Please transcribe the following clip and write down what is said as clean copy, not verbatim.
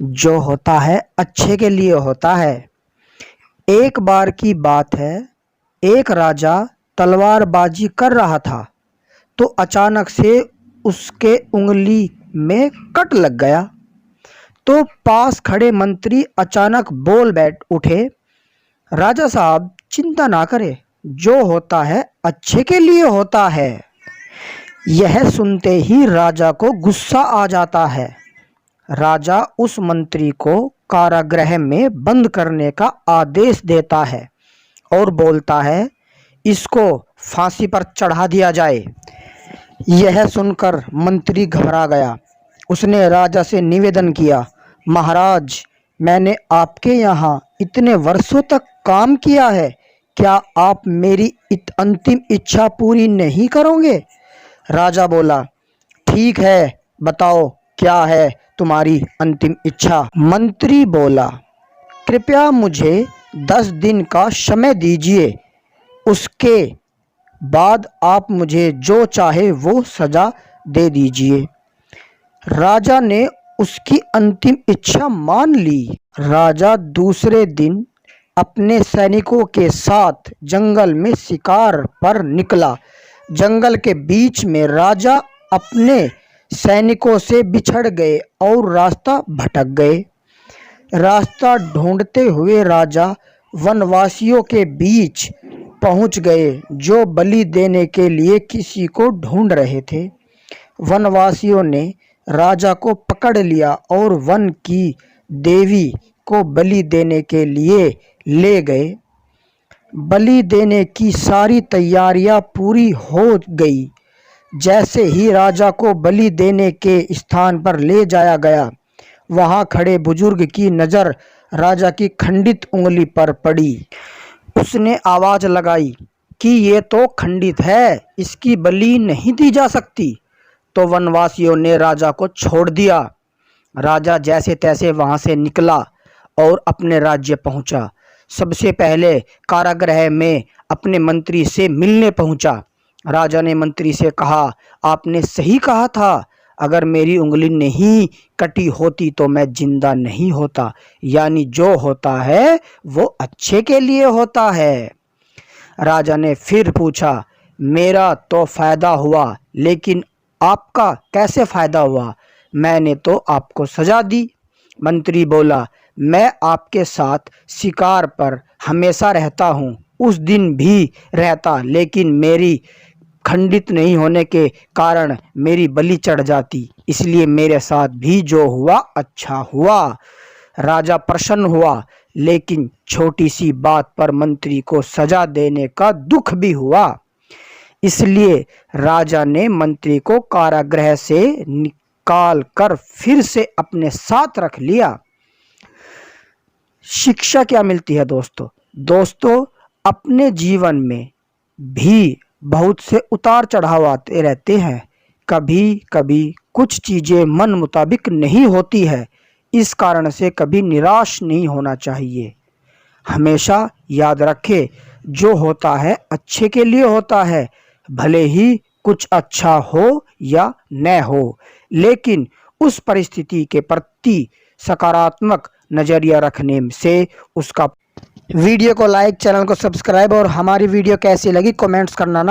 जो होता है अच्छे के लिए होता है। एक बार की बात है, एक राजा तलवारबाजी कर रहा था तो अचानक से उसके उंगली में कट लग गया। तो पास खड़े मंत्री अचानक बोल बैठ उठे, राजा साहब चिंता ना करें, जो होता है अच्छे के लिए होता है। यह सुनते ही राजा को गुस्सा आ जाता है। राजा उस मंत्री को कारागृह में बंद करने का आदेश देता है और बोलता है, इसको फांसी पर चढ़ा दिया जाए। यह सुनकर मंत्री घबरा गया। उसने राजा से निवेदन किया, महाराज, मैंने आपके यहाँ इतने वर्षों तक काम किया है, क्या आप मेरी अंतिम इच्छा पूरी नहीं करोगे? राजा बोला, ठीक है, बताओ क्या है तुम्हारी अंतिम इच्छा? मंत्री बोला, कृपया मुझे 10 दिन का समय दीजिए, उसके बाद आप मुझे जो चाहे वो सजा दे दीजिए। राजा ने उसकी अंतिम इच्छा मान ली। राजा दूसरे दिन अपने सैनिकों के साथ जंगल में शिकार पर निकला। जंगल के बीच में राजा अपने सैनिकों से बिछड़ गए और रास्ता भटक गए। रास्ता ढूंढते हुए राजा वनवासियों के बीच पहुंच गए, जो बलि देने के लिए किसी को ढूंढ रहे थे। वनवासियों ने राजा को पकड़ लिया और वन की देवी को बलि देने के लिए ले गए। बलि देने की सारी तैयारियां पूरी हो गई। जैसे ही राजा को बलि देने के स्थान पर ले जाया गया, वहां खड़े बुजुर्ग की नज़र राजा की खंडित उंगली पर पड़ी। उसने आवाज लगाई कि ये तो खंडित है, इसकी बलि नहीं दी जा सकती। तो वनवासियों ने राजा को छोड़ दिया। राजा जैसे तैसे वहां से निकला और अपने राज्य पहुंचा। सबसे पहले कारागृह में अपने मंत्री से मिलने पहुंचा। राजा ने मंत्री से कहा, आपने सही कहा था, अगर मेरी उंगली नहीं कटी होती तो मैं जिंदा नहीं होता। यानी जो होता है वो अच्छे के लिए होता है। राजा ने फिर पूछा, मेरा तो फायदा हुआ, लेकिन आपका कैसे फायदा हुआ? मैंने तो आपको सजा दी। मंत्री बोला, मैं आपके साथ शिकार पर हमेशा रहता हूँ, उस दिन भी रहता, लेकिन मेरी खंडित नहीं होने के कारण मेरी बलि चढ़ जाती, इसलिए मेरे साथ भी जो हुआ अच्छा हुआ। राजा प्रसन्न हुआ, लेकिन छोटी सी बात पर मंत्री को सजा देने का दुख भी हुआ। इसलिए राजा ने मंत्री को कारागृह से निकाल कर फिर से अपने साथ रख लिया। शिक्षा क्या मिलती है दोस्तों, अपने जीवन में भी बहुत से उतार चढ़ाव आते रहते हैं। कभी कभी कुछ चीज़ें मन मुताबिक नहीं होती है, इस कारण से कभी निराश नहीं होना चाहिए। हमेशा याद रखें, जो होता है अच्छे के लिए होता है, भले ही कुछ अच्छा हो या न हो, लेकिन उस परिस्थिति के प्रति सकारात्मक नज़रिया रखने से उसका। वीडियो को लाइक, चैनल को सब्सक्राइब और हमारी वीडियो कैसी लगी कमेंट्स करना ना